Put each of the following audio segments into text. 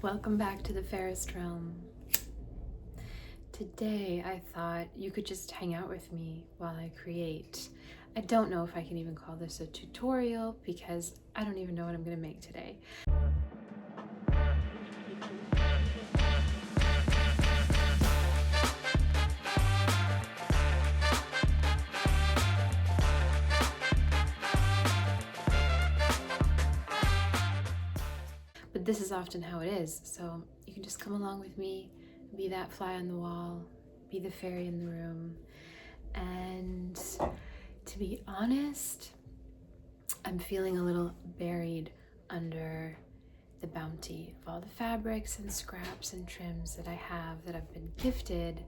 Welcome back to the fairest realm. Today I thought you could just hang out with me while I create. I don't know if I can even call this a tutorial because I don't even know what I'm going to make today. But this is often how it is, so you can just come along with me, be that fly on the wall, be the fairy in the room. And to be honest, I'm feeling a little buried under the bounty of all the fabrics and scraps and trims that I have that I've been gifted.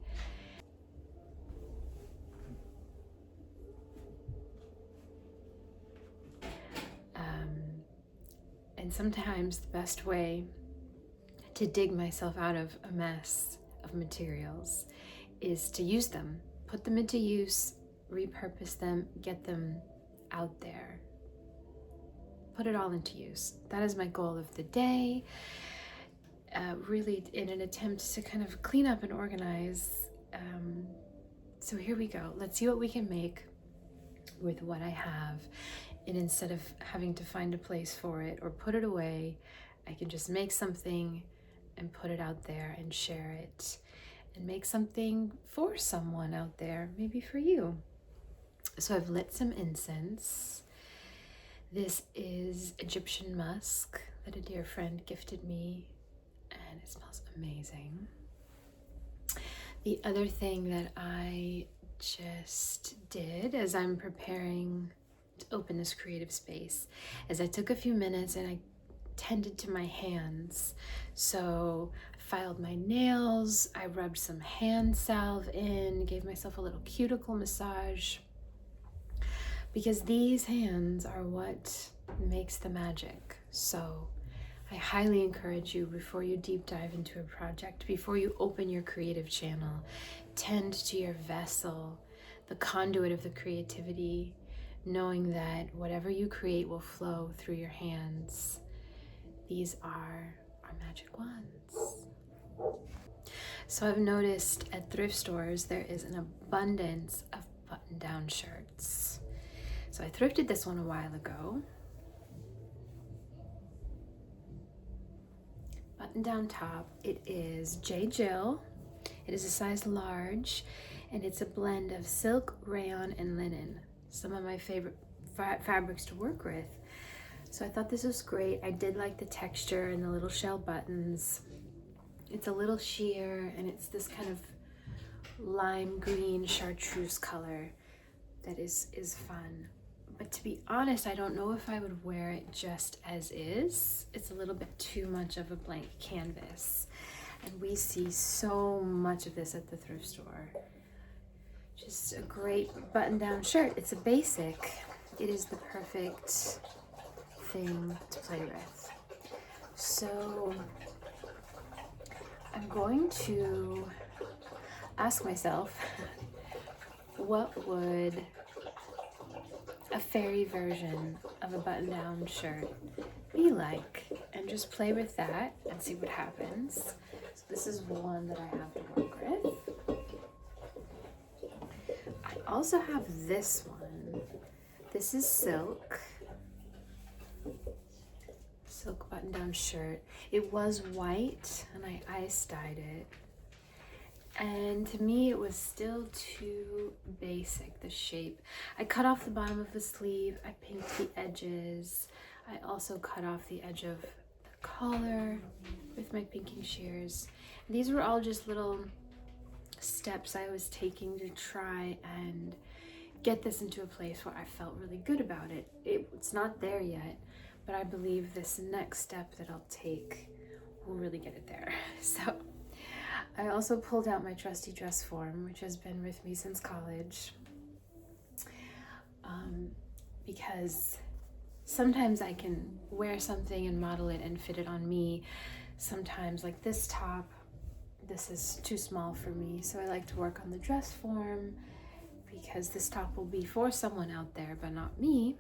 And sometimes the best way to dig myself out of a mess of materials is to use them, put them into use, repurpose them, get them out there, put it all into use. That is my goal of the day, really in an attempt to kind of clean up and organize. So here we go. Let's see what we can make with what I have. And instead of having to find a place for it or put it away, I can just make something and put it out there and share it and make something for someone out there, maybe for you. So I've lit some incense. This is Egyptian musk that a dear friend gifted me, and it smells amazing. The other thing that I just did as I'm preparing to open this creative space is I took a few minutes and I tended to my hands. So I filed my nails, I rubbed some hand salve in, gave myself a little cuticle massage, because these hands are what makes the magic. So I highly encourage you, before you deep dive into a project, before you open your creative channel, tend to your vessel, the conduit of the creativity, knowing that whatever you create will flow through your hands. These are our magic wands. So I've noticed at thrift stores there is an abundance of button-down shirts. So I thrifted this one a while ago. Button-down top. It is J. Jill. It is a size large, and it's a blend of silk, rayon, and linen. Some of my favorite fabrics to work with. So I thought this was great. I did like the texture and the little shell buttons. It's a little sheer, and it's this kind of lime green chartreuse color that is fun. But to be honest, I don't know if I would wear it just as is. It's a little bit too much of a blank canvas. And we see so much of this at the thrift store. Just a great button-down shirt. It's a basic. It is the perfect thing to play with. So I'm going to ask myself, what would a fairy version of a button-down shirt be like? And just play with that and see what happens. So this is one that I have to work with. I also have this one. This is silk button-down shirt. It was white and I ice dyed it. And to me, it was still too basic, the shape. I cut off the bottom of the sleeve. I pinked the edges. I also cut off the edge of the collar with my pinking shears. And these were all just little steps I was taking to try and get this into a place where I felt really good about it. It's not there yet, but I believe this next step that I'll take will really get it there. So I also pulled out my trusty dress form, which has been with me since college, because sometimes I can wear something and model it and fit it on me. Sometimes, like this top, this is too small for me, so I like to work on the dress form because this top will be for someone out there, but not me.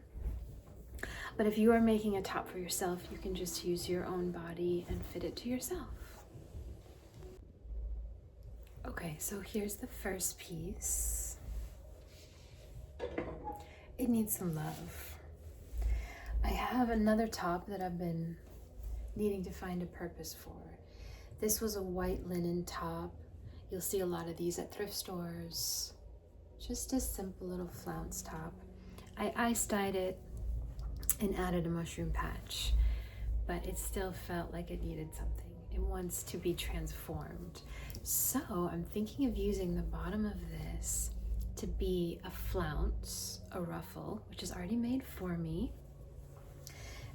But if you are making a top for yourself, you can just use your own body and fit it to yourself. Okay, so here's the first piece. It needs some love. I have another top that I've been needing to find a purpose for. This was a white linen top. You'll see a lot of these at thrift stores. Just a simple little flounce top. I ice-dyed it and added a mushroom patch, but it still felt like it needed something. It wants to be transformed. So I'm thinking of using the bottom of this to be a flounce, a ruffle, which is already made for me,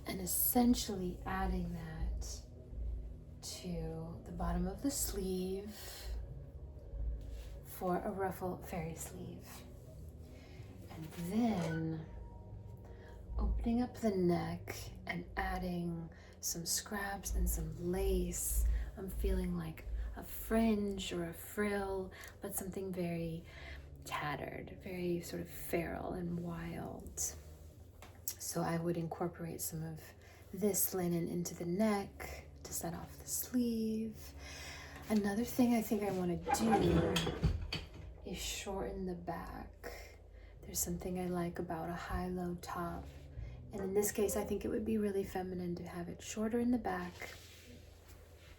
and essentially adding that to the bottom of the sleeve for a ruffle fairy sleeve. And then opening up the neck and adding some scraps and some lace. I'm feeling like a fringe or a frill, but something very tattered, very sort of feral and wild. So I would incorporate some of this linen into the neck to set off the sleeve. Another thing I think I want to do is shorten the back. There's something I like about a high-low top. And in this case, I think it would be really feminine to have it shorter in the back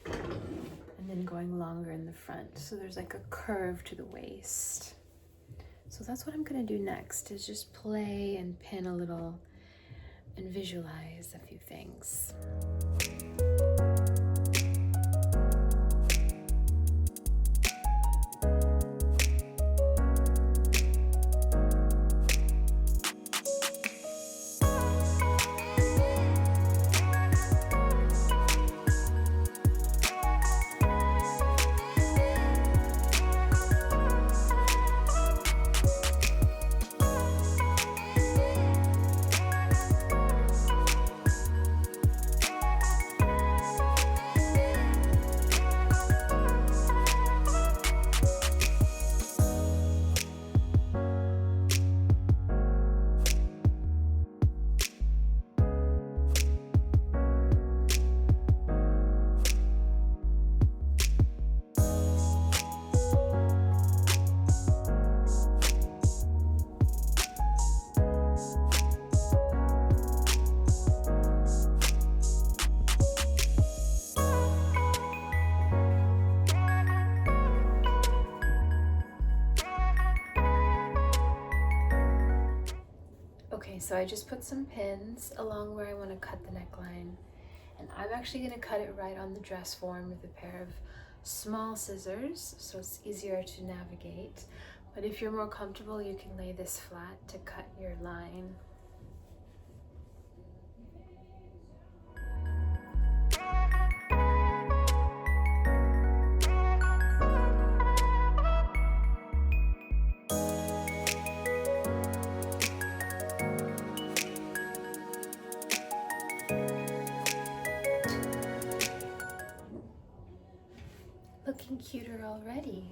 and then going longer in the front. So there's like a curve to the waist. So that's what I'm gonna do next, is just play and pin a little and visualize a few things. So I just put some pins along where I want to cut the neckline, and I'm actually going to cut it right on the dress form with a pair of small scissors, so it's easier to navigate. But if you're more comfortable, you can lay this flat to cut your line. Looking cuter already.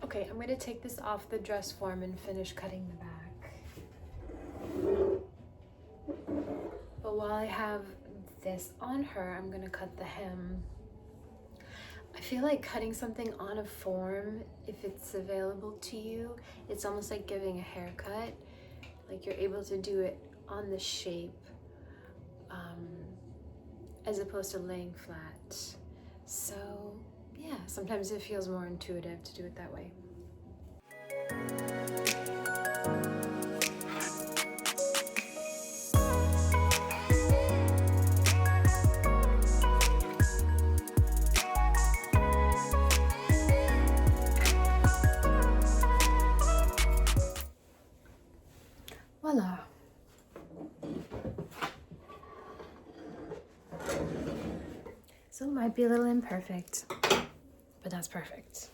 Okay, I'm going to take this off the dress form and finish cutting the back. But while I have this on her, I'm going to cut the hem. I feel like cutting something on a form, if it's available to you, it's almost like giving a haircut. Like you're able to do it on the shape. As opposed to laying flat. So yeah, sometimes it feels more intuitive to do it that way. Voila. So it might be a little imperfect, but that's perfect.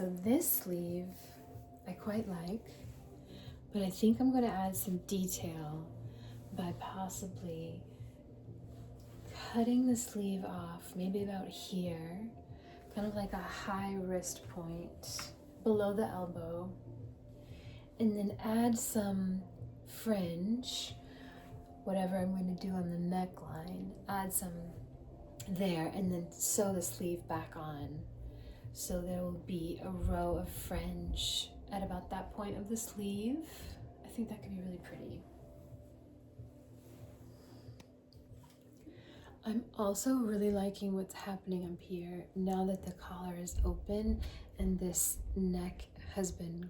So this sleeve I quite like, but I think I'm going to add some detail by possibly cutting the sleeve off, maybe about here, kind of like a high wrist point below the elbow, and then add some fringe, whatever I'm going to do on the neckline, add some there, and then sew the sleeve back on. So there will be a row of fringe at about that point of the sleeve. I think that could be really pretty. I'm also really liking what's happening up here now that the collar is open and this neck has been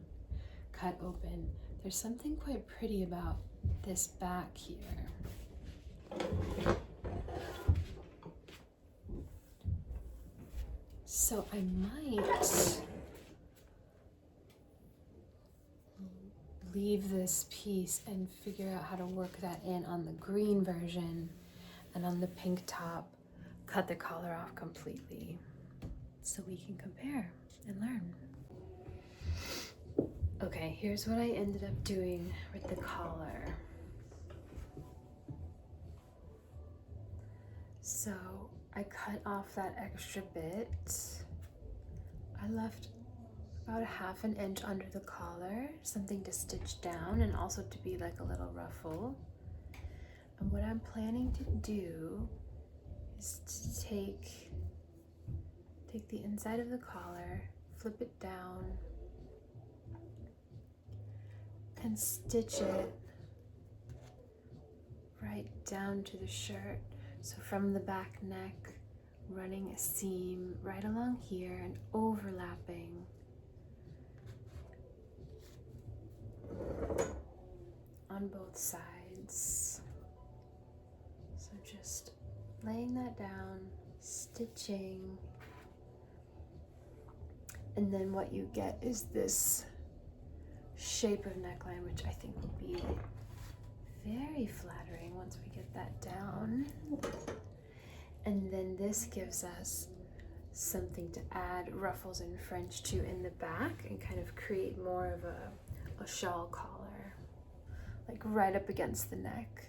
cut open. There's something quite pretty about this back here. So I might leave this piece and figure out how to work that in on the green version, and on the pink top, cut the collar off completely so we can compare and learn. Okay, here's what I ended up doing with the collar. So I cut off that extra bit. I left about 1/2 inch under the collar, something to stitch down and also to be like a little ruffle. And what I'm planning to do is to take the inside of the collar, flip it down, and stitch it right down to the shirt. So from the back neck, running a seam right along here and overlapping on both sides. So just laying that down, stitching, and then what you get is this shape of neckline, which I think will be very flattering once we get that down. And then this gives us something to add ruffles and fringe to in the back and kind of create more of a shawl collar, like right up against the neck.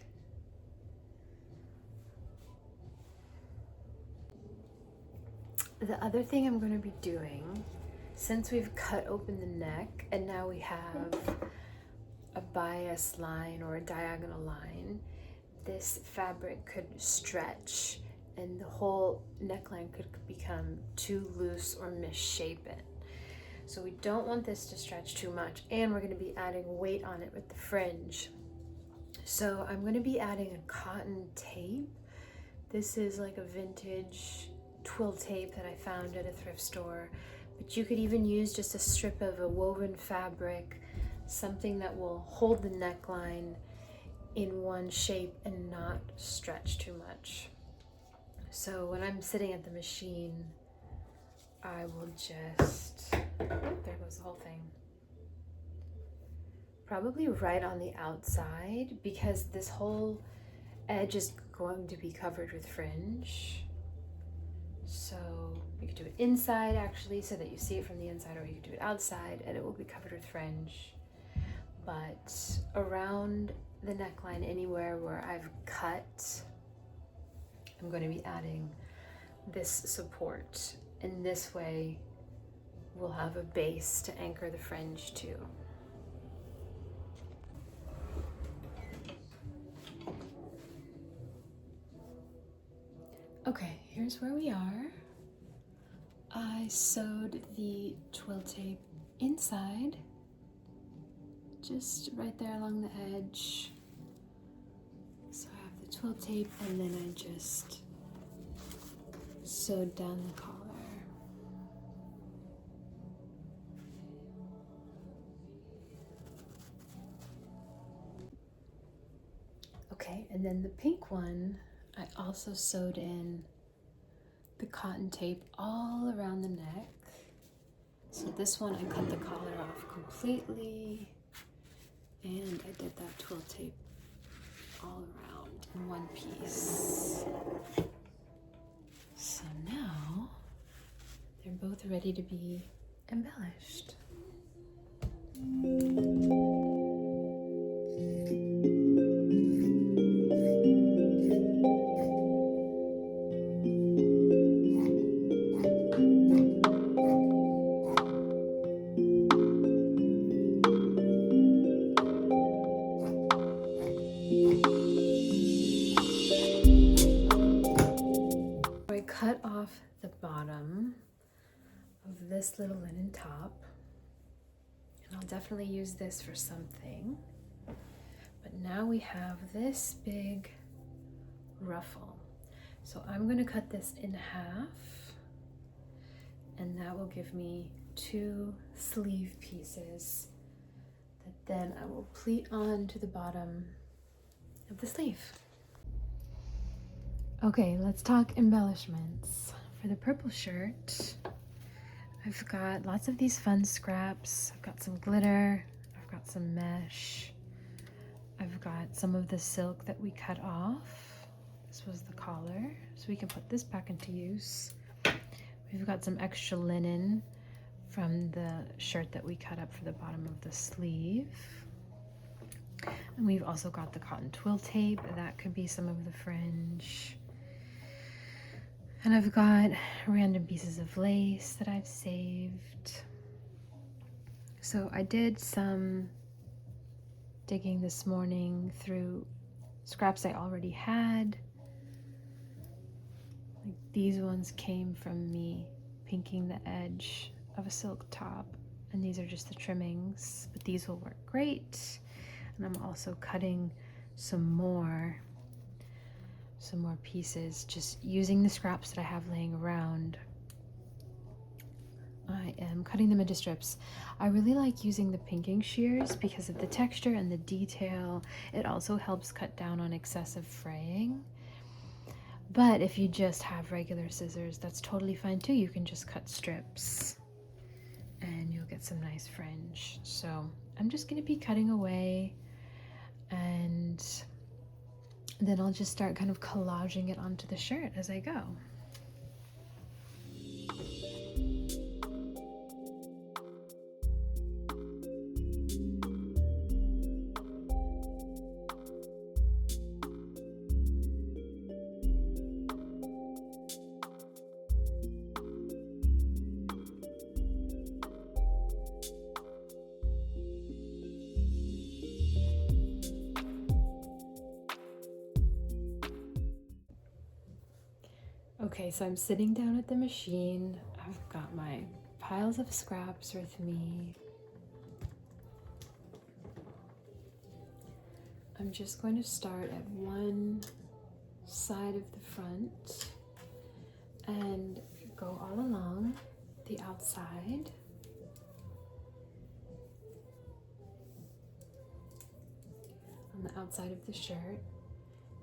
The other thing I'm going to be doing, since we've cut open the neck and now we have a bias line or a diagonal line, this fabric could stretch and the whole neckline could become too loose or misshapen. So we don't want this to stretch too much, and we're going to be adding weight on it with the fringe. So I'm going to be adding a cotton tape. This is like a vintage twill tape that I found at a thrift store, but you could even use just a strip of a woven fabric, something that will hold the neckline in one shape and not stretch too much. So when I'm sitting at the machine, I will just, there goes the whole thing. Probably right on the outside, because this whole edge is going to be covered with fringe. So you could do it inside actually so that you see it from the inside, or you could do it outside and it will be covered with fringe. But around the neckline, anywhere where I've cut, I'm going to be adding this support. And this way we'll have a base to anchor the fringe to. Okay, here's where we are. I sewed the twill tape inside, just right there along the edge. So I have the twill tape, and then I just sewed down the collar. Okay, and then the pink one, I also sewed in the cotton tape all around the neck. So this one I cut the collar off completely, and I did that twill tape all around in one piece. So now they're both ready to be embellished. I cut off the bottom of this little linen top, and I'll definitely use this for something. But now we have this big ruffle. So I'm going to cut this in half, and that will give me 2 sleeve pieces that then I will pleat on to the bottom of the sleeve. Okay, let's talk embellishments. For the purple shirt, I've got lots of these fun scraps. I've got some glitter, I've got some mesh, I've got some of the silk that we cut off. This was the collar, so we can put this back into use. We've got some extra linen from the shirt that we cut up for the bottom of the sleeve. And we've also got the cotton twill tape, that could be some of the fringe. And I've got random pieces of lace that I've saved. So I did some digging this morning through scraps I already had. Like these ones came from me pinking the edge of a silk top, and these are just the trimmings, but these will work great. And I'm also cutting some more pieces, just using the scraps that I have laying around. I am cutting them into strips. I really like using the pinking shears because of the texture and the detail. It also helps cut down on excessive fraying. But if you just have regular scissors, that's totally fine too. You can just cut strips and you'll get some nice fringe. So I'm just going to be cutting away, and then I'll just start kind of collaging it onto the shirt as I go. Okay, so I'm sitting down at the machine. I've got my piles of scraps with me. I'm just going to start at one side of the front and go all along the outside. On the outside of the shirt.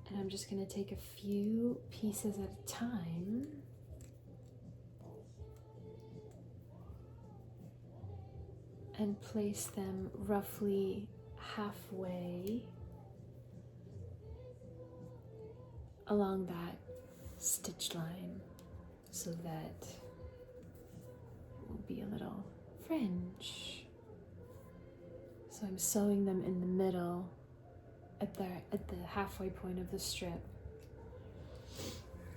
And I'm just going to take a few pieces at a time and place them roughly halfway along that stitch line so that it will be a little fringe. So I'm sewing them in the middle at the halfway point of the strip.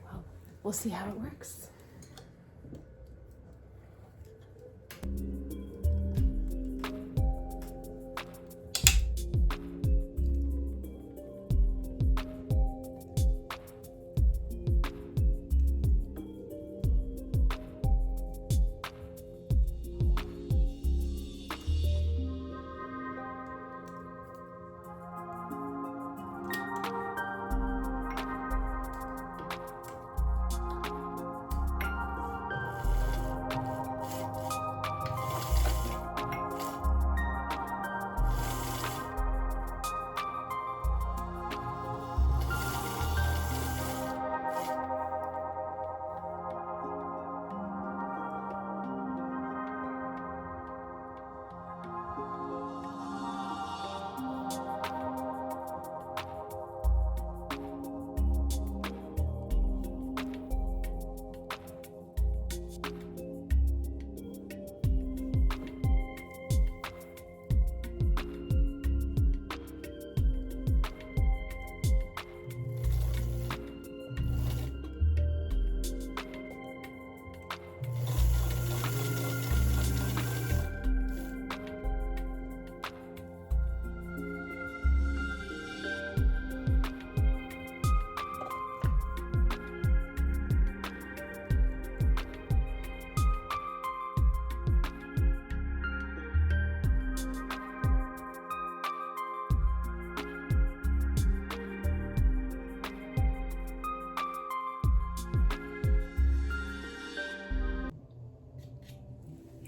Well, we'll see how it works.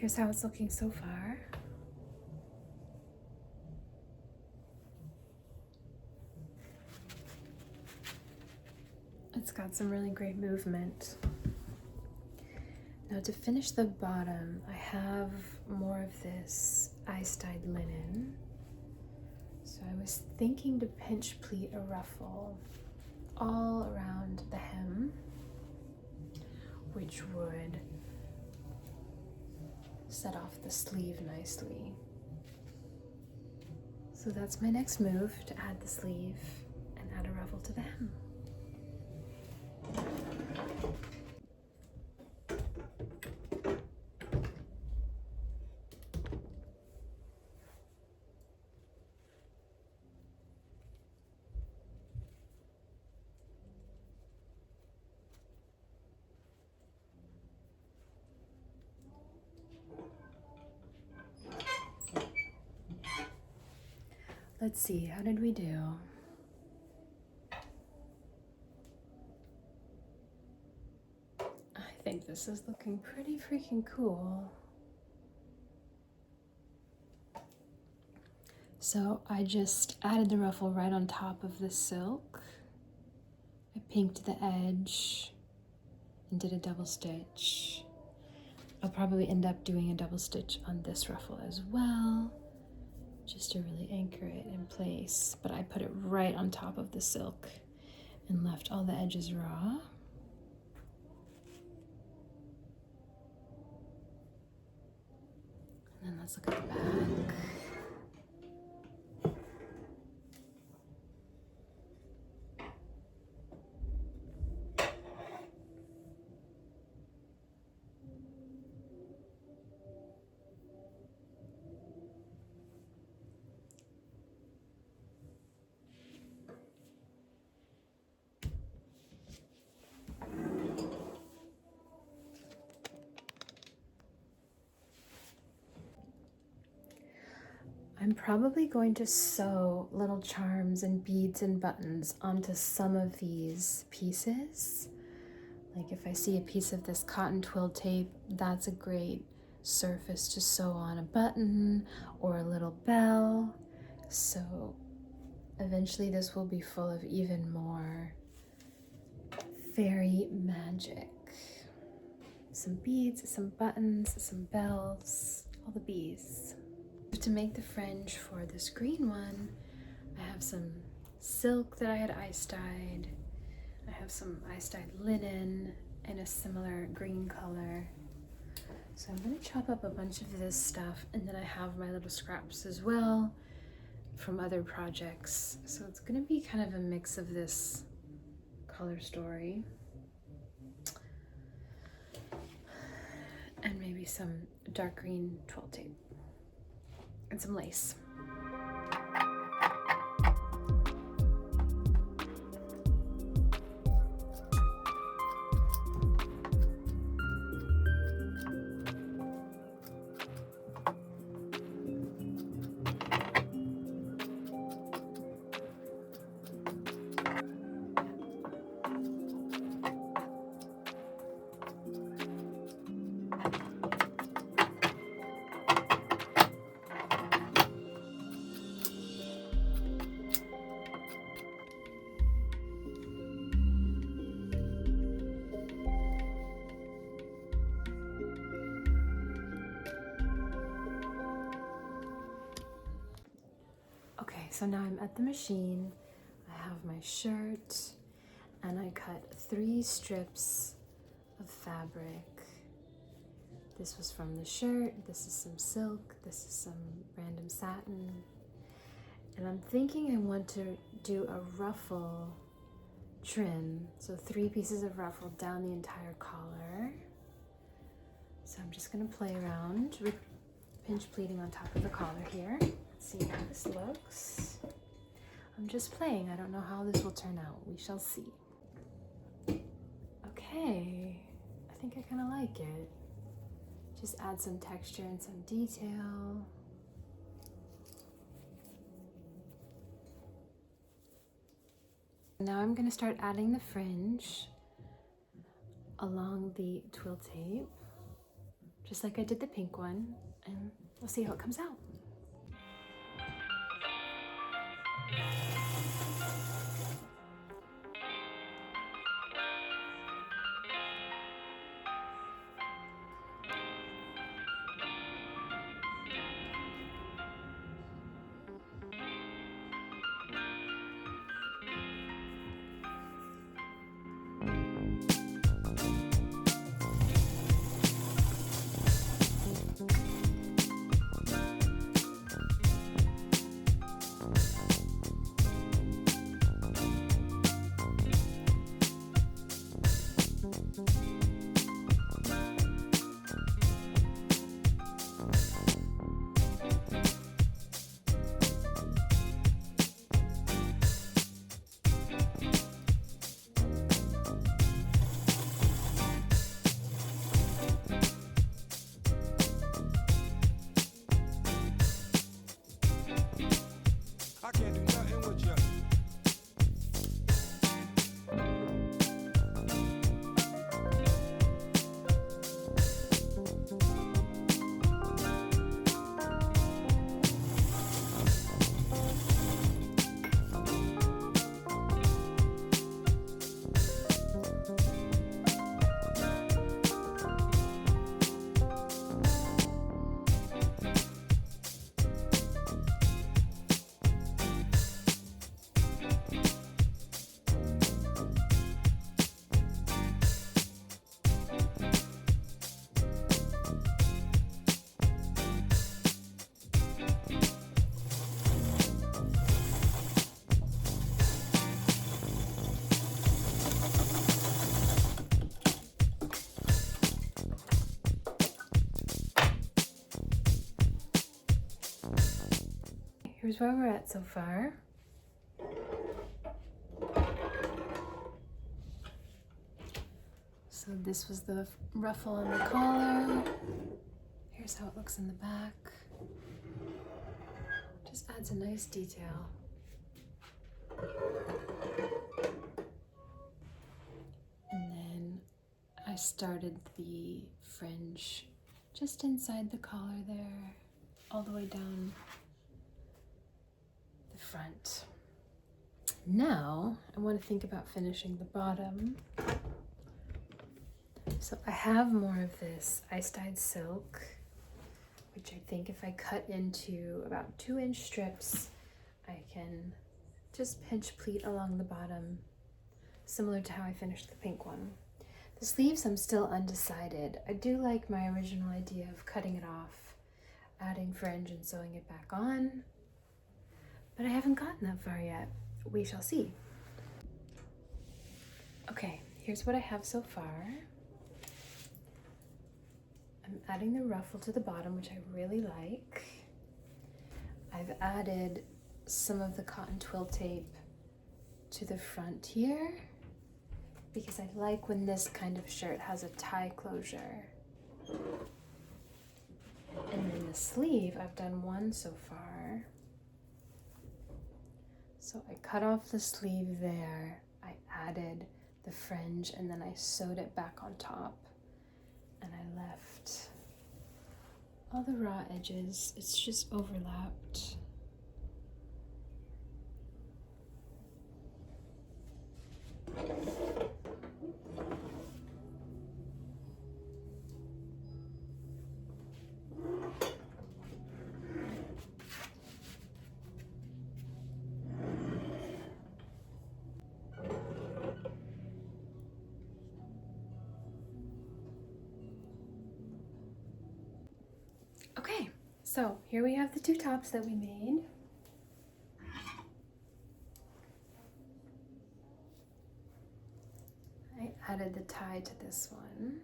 Here's how it's looking so far. It's got some really great movement. Now to finish the bottom, I have more of this ice-dyed linen. So I was thinking to pinch pleat a ruffle all around the hem, which would set off the sleeve nicely. So that's my next move, to add the sleeve and add a ruffle to the hem. Let's see, how did we do? I think this is looking pretty freaking cool. So I just added the ruffle right on top of the silk. I pinked the edge and did a double stitch. I'll probably end up doing a double stitch on this ruffle as well, just to really anchor it in place. But I put it right on top of the silk and left all the edges raw. And then let's look at the back. I'm probably going to sew little charms and beads and buttons onto some of these pieces. Like if I see a piece of this cotton twill tape, that's a great surface to sew on a button or a little bell. So eventually this will be full of even more fairy magic. Some beads, some buttons, some bells, all the bees. To make the fringe for this green one, I have some silk that I had ice dyed. I have some ice dyed linen in a similar green color. So I'm going to chop up a bunch of this stuff, and then I have my little scraps as well from other projects. So it's going to be kind of a mix of this color story and maybe some dark green twill tape and some lace. So now I'm at the machine. I have my shirt and I cut 3 strips of fabric. This was from the shirt, this is some silk, this is some random satin. And I'm thinking I want to do a ruffle trim. So 3 pieces of ruffle down the entire collar. So I'm just gonna play around with pinch pleating on top of the collar here. See how this looks. I'm just playing. I don't know how this will turn out. We shall see. Okay, I think I kind of like it. Just add some texture and some detail. Now I'm going to start adding the fringe along the twill tape. just like I did the pink one, and we'll see how it comes out. I can't do nothing with you. Here's where we're at so far. So this was the ruffle on the collar. Here's how it looks in the back. Just adds a nice detail. And then I started the fringe just inside the collar there, all the way down the front. Now I want to think about finishing the bottom. So I have more of this ice-dyed silk, which I think if I cut into about 2-inch strips, I can just pinch pleat along the bottom, similar to how I finished the pink one. The sleeves, I'm still undecided. I do like my original idea of cutting it off, adding fringe and sewing it back on, but I haven't gotten that far yet. We shall see. Okay, here's what I have so far. I'm adding the ruffle to the bottom, which I really like. I've added some of the cotton twill tape to the front here because I like when this kind of shirt has a tie closure. And then the sleeve, I've done one so far. So I cut off the sleeve there, I added the fringe, and then I sewed it back on top. And I left all the raw edges, it's just overlapped. Okay, so here we have the two tops that we made. I added the tie to this one.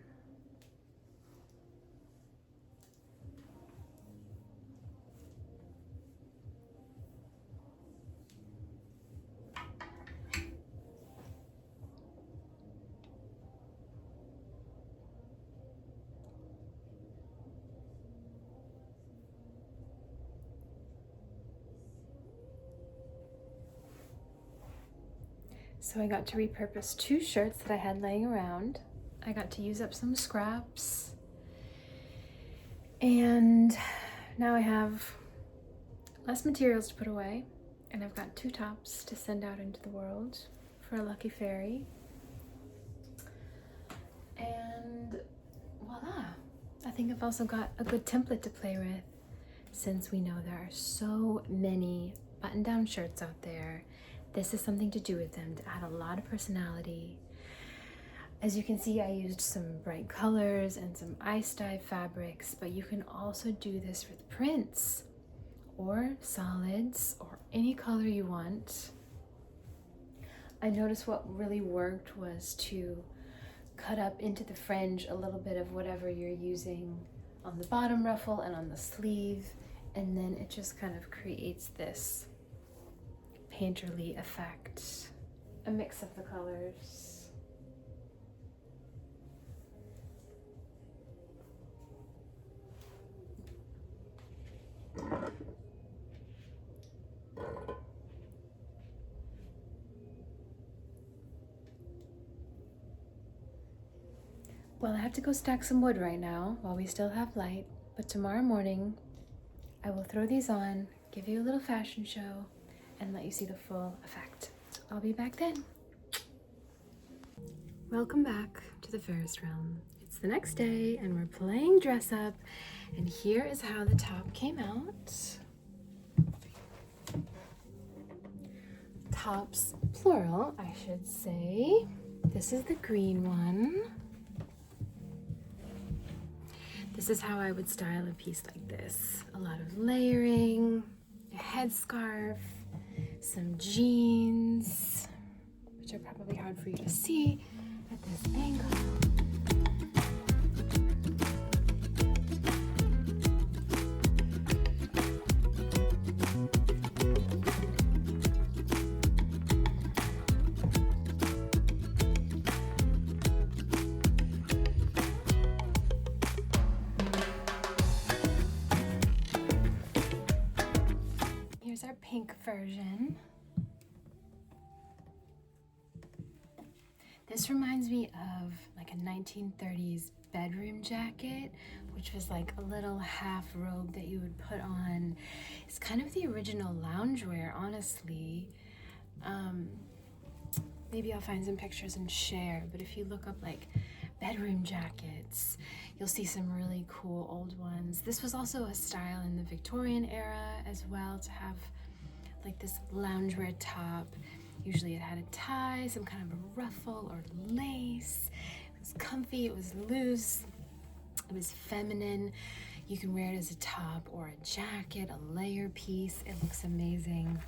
So I got to repurpose 2 shirts that I had laying around. I got to use up some scraps. And now I have less materials to put away, and I've got 2 tops to send out into the world for a lucky fairy. And voila! I think I've also got a good template to play with, since we know there are so many button-down shirts out there. This is something to do with them to add a lot of personality. As you can see, I used some bright colors and some ice dye fabrics, but you can also do this with prints or solids or any color you want. I noticed what really worked was to cut up into the fringe a little bit of whatever you're using on the bottom ruffle and on the sleeve, and then it just kind of creates this painterly effect, a mix of the colors. Well, I have to go stack some wood right now while we still have light, but tomorrow morning I will throw these on, give you a little fashion show, and let you see the full effect. I'll be back then. Welcome back to the Ferris realm. It's the next day and we're playing dress up, and here is how the top came out. Tops, plural, I should say. This is the green one. This is how I would style a piece like this. A lot of layering, a headscarf, some jeans, which are probably hard for you to see at this angle. Here's our pink version. This reminds me of like a 1930s bedroom jacket, which was like a little half robe that you would put on. It's kind of the original loungewear, honestly. Maybe I'll find some pictures and share, but if you look up like bedroom jackets, you'll see some really cool old ones. This was also a style in the Victorian era as well, to have like this loungewear top. Usually it had a tie, some kind of a ruffle or lace. It was comfy, it was loose, it was feminine. You can wear it as a top or a jacket, a layer piece. It looks amazing.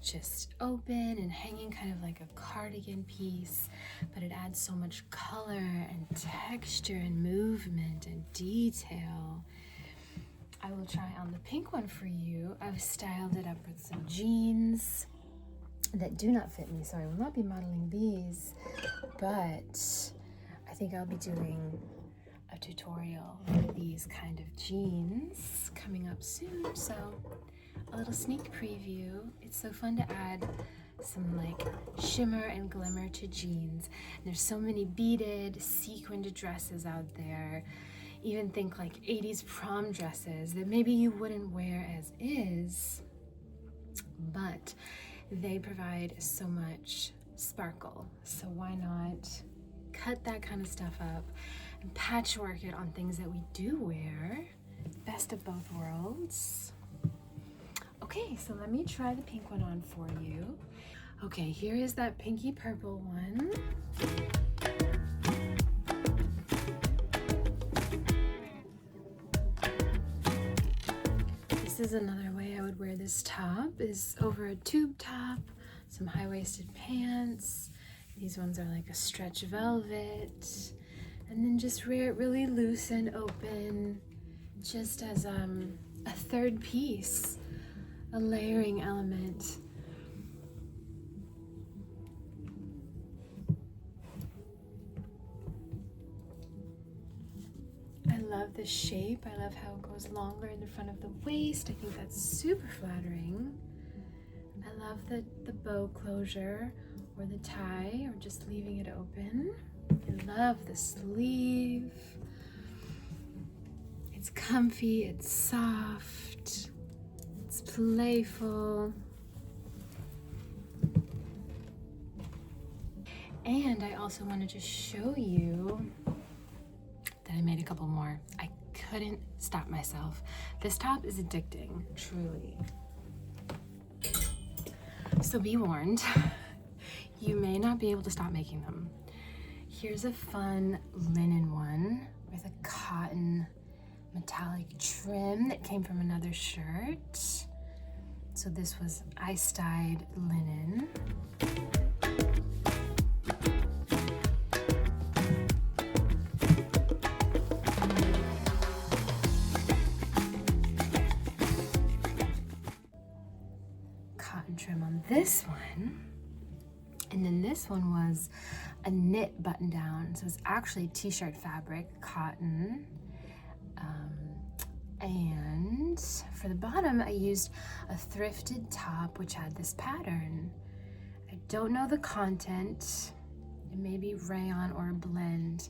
Just open and hanging, kind of like a cardigan piece, but it adds so much color and texture and movement and detail. I will try on the pink one for you. I've styled it up with some jeans that do not fit me, so I will not be modeling these, but I think I'll be doing a tutorial for these kind of jeans coming up soon, so a little sneak preview. It's so fun to add some like shimmer and glimmer to jeans. And there's so many beaded, sequined dresses out there. Even think like 80s prom dresses that maybe you wouldn't wear as is, but they provide so much sparkle. So why not cut that kind of stuff up and patchwork it on things that we do wear? Best of both worlds. Okay, so let me try the pink one on for you. Okay, here is that pinky purple one. This is another way I would wear this top, is over a tube top, some high-waisted pants. These ones are like a stretch velvet. And then just wear it really loose and open, just as a third piece, a layering element. I love the shape. I love how it goes longer in the front of the waist. I think that's super flattering. I love the bow closure or the tie, or just leaving it open. I love the sleeve. I It's comfy, it's soft, it's playful. And I also wanted to show you that I made a couple more. I couldn't stop myself. This top is addicting, truly. So be warned, you may not be able to stop making them. Here's a fun linen one with a cotton metallic trim that came from another shirt. So this was ice-dyed linen. Cotton trim on this one. And then this one was a knit button down. So it's actually t-shirt fabric, cotton. And for the bottom, I used a thrifted top, which had this pattern. I don't know the content. It may be rayon or a blend,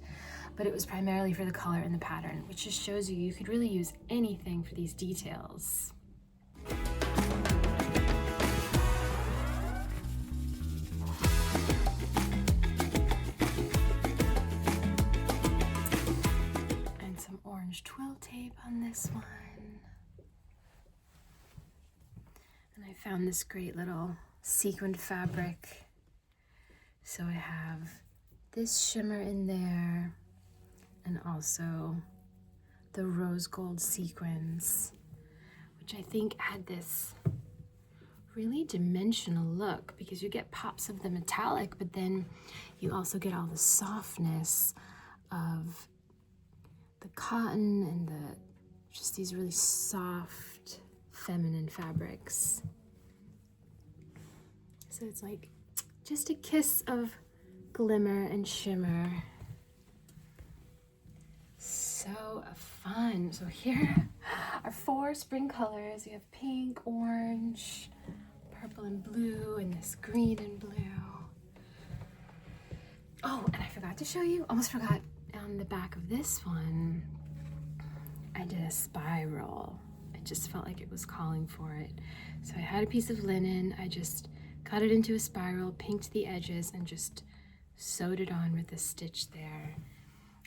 but it was primarily for the color and the pattern, which just shows you could really use anything for these details. Twill tape on this one. And I found this great little sequined fabric. So I have this shimmer in there and also the rose gold sequins, which I think add this really dimensional look because you get pops of the metallic, but then you also get all the softness of the cotton and just these really soft feminine fabrics. So it's like just a kiss of glimmer and shimmer. So fun. So here are 4 spring colors. You have pink, orange, purple and blue, and this green and blue. Oh, and I forgot to show you, almost forgot. On the back of this one, I did a spiral. It just felt like it was calling for it. So I had a piece of linen, I just cut it into a spiral, pinked the edges, and just sewed it on with a stitch there.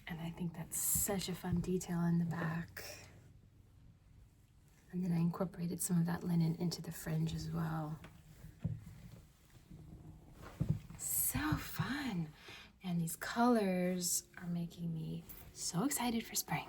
And I think that's such a fun detail in the back. And then I incorporated some of that linen into the fringe as well. So fun. And these colors are making me so excited for spring.